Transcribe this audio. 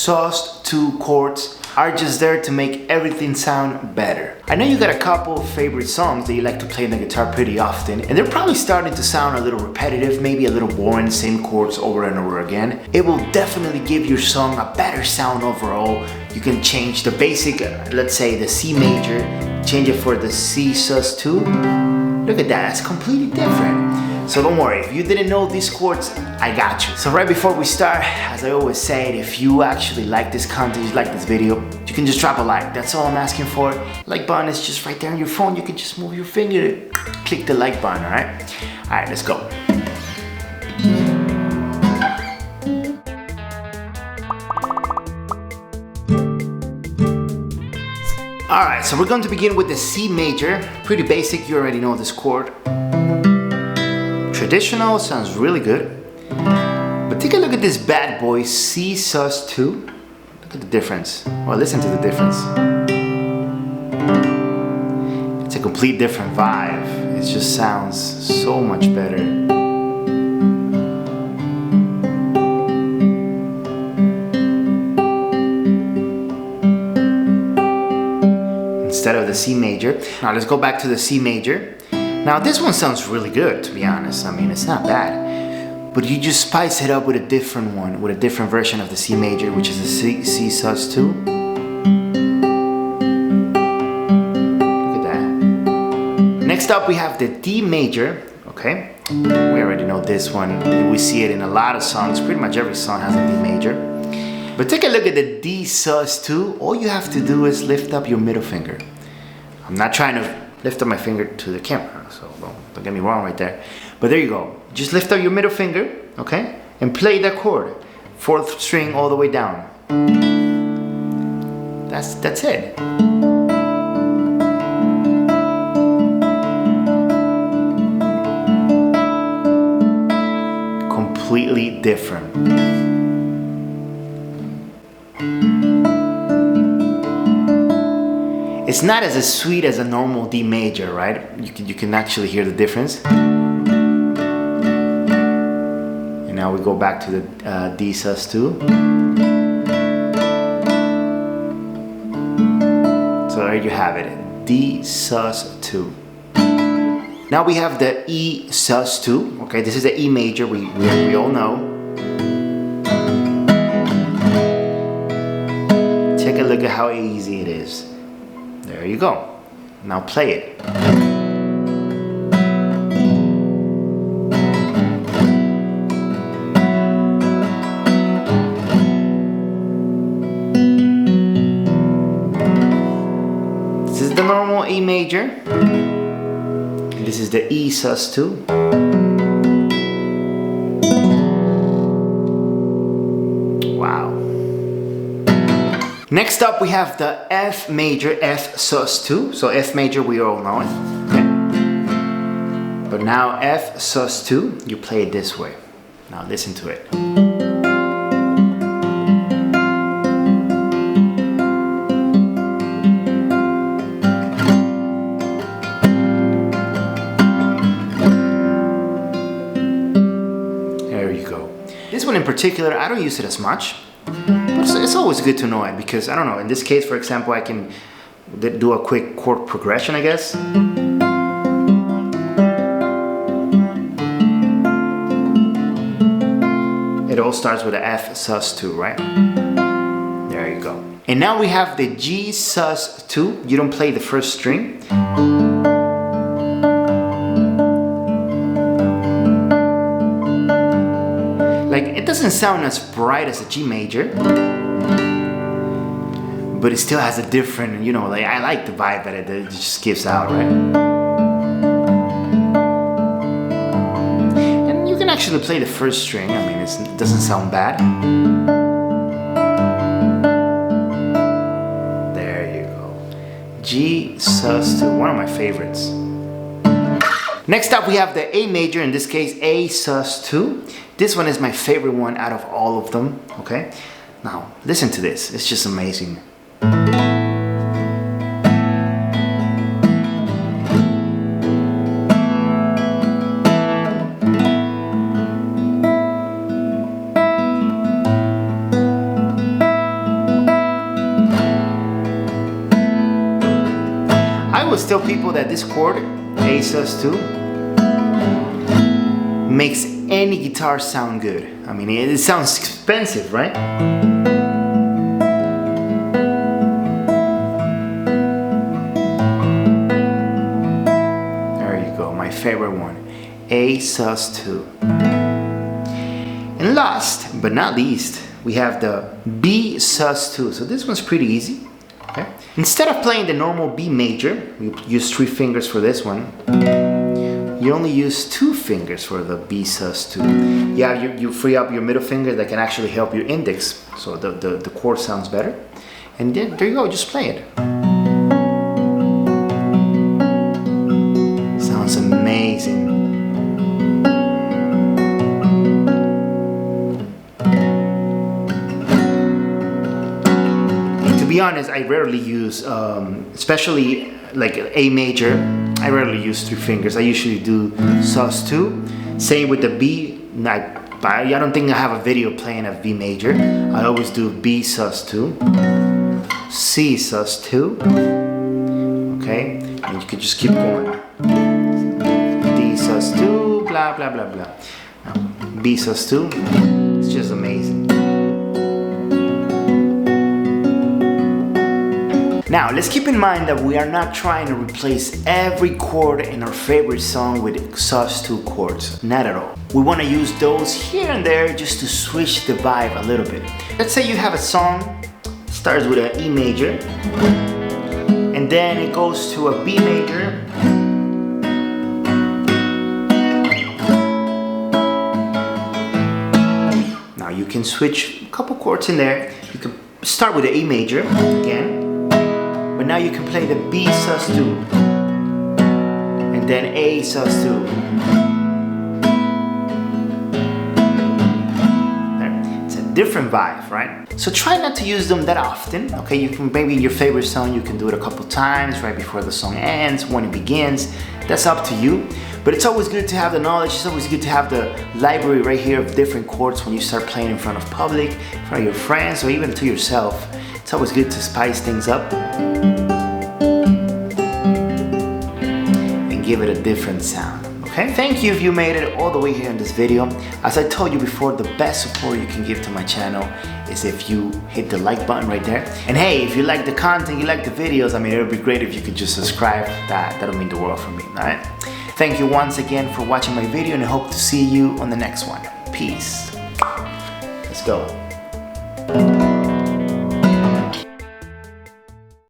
SUS2 chords are just there to make everything sound better. I know you got a couple of favorite songs that you like to play on the guitar pretty often, and they're probably starting to sound a little repetitive, maybe a little boring, same chords over and over again. It will definitely give your song a better sound overall. You can change the basic, let's say the C major, change it for the C sus2. Look at that, that's completely different. So don't worry, if you didn't know these chords, I got you. So right before we start, as I always say, if you actually like this content, you like this video, you can just drop a like. That's all I'm asking for. Like button is just right there on your phone. You can just move your finger, click the like button, all right? All right, let's go. All right, so we're going to begin with the C major. Pretty basic, you already know this chord. Traditional sounds really good. But take a look at this bad boy, C sus2. Look at the difference, or listen to the difference. It's a complete different vibe. It just sounds so much better. Instead of the C major. Now let's go back to the C major. Now this one sounds really good, to be honest. I mean, it's not bad. But you just spice it up with a different one, with a different version of the C major, which is the C sus2. Look at that. Next up we have the D major, okay? We already know this one. We see it in a lot of songs. Pretty much every song has a D major. But take a look at the D sus2. All you have to do is lift up your middle finger. I'm not trying to lift up my finger to the camera, so don't get me wrong right there. But there you go. Just lift up your middle finger, okay? And play that chord. 4th string all the way down. That's it. Completely different. It's not as sweet as a normal D major, right? You can actually hear the difference. And now we go back to the D sus2. So there you have it, D sus2. Now we have the E sus2. Okay, this is the E major. We all know. Take a look at how easy it is. There you go. Now play it. This is the normal E major. And this is the E sus2. Wow. Next up we have the F major, F sus2. So F major, we all know it. Okay. But now F sus2, you play it this way. Now listen to it. There you go. This one in particular, I don't use it as much. It's always good to know it because, I don't know, in this case, for example, I can do a quick chord progression, I guess. It all starts with the F sus2, right? There you go. And now we have the G sus2. You don't play the 1st string. Like, it doesn't sound as bright as a G major, but it still has a different, you know, like, I like the vibe that it just gives out, right? And you can actually play the 1st string. I mean, it doesn't sound bad. There you go. G sus2, one of my favorites. Next up we have the A major, in this case A sus2. This one is my favorite one out of all of them, okay? Now, listen to this, it's just amazing. tell people that this chord, A sus2, makes any guitar sound good. I mean, it sounds expensive, right? There you go, my favorite one, A sus2. And last but not least, we have the B sus2. So this one's pretty easy. Okay. Instead of playing the normal B major, we use 3 fingers for this one. You only use 2 fingers for the B sus2. Yeah, you free up your middle finger that can actually help your index, so the chord sounds better. And then there you go, just play it. Sounds amazing. To be honest, I rarely use, especially like A major, I rarely use 3 fingers. I usually do sus2. Same with the B. I don't think I have a video playing a B major. I always do B sus2, C sus2. Okay, and you can just keep going. D sus2, blah blah blah blah. B sus2. It's just amazing. Now, let's keep in mind that we are not trying to replace every chord in our favorite song with sus2 chords. Not at all. We want to use those here and there just to switch the vibe a little bit. Let's say you have a song, starts with an E major, and then it goes to a B major, now you can switch a couple chords in there. You can start with the E major again. But now you can play the B sus2 and then A sus2. It's a different vibe, right? So try not to use them that often. Okay, you can maybe in your favorite song you can do it a couple times right before the song ends, when it begins. That's up to you. But it's always good to have the knowledge. It's always good to have the library right here of different chords when you start playing in front of public, in front of your friends, or even to yourself. It's always good to spice things up and give it a different sound, okay? Thank you if you made it all the way here in this video. As I told you before, the best support you can give to my channel is if you hit the like button right there. And hey, if you like the content, you like the videos, I mean, it would be great if you could just subscribe. That'll mean the world for me, all right? Thank you once again for watching my video, and I hope to see you on the next one. Peace. Let's go.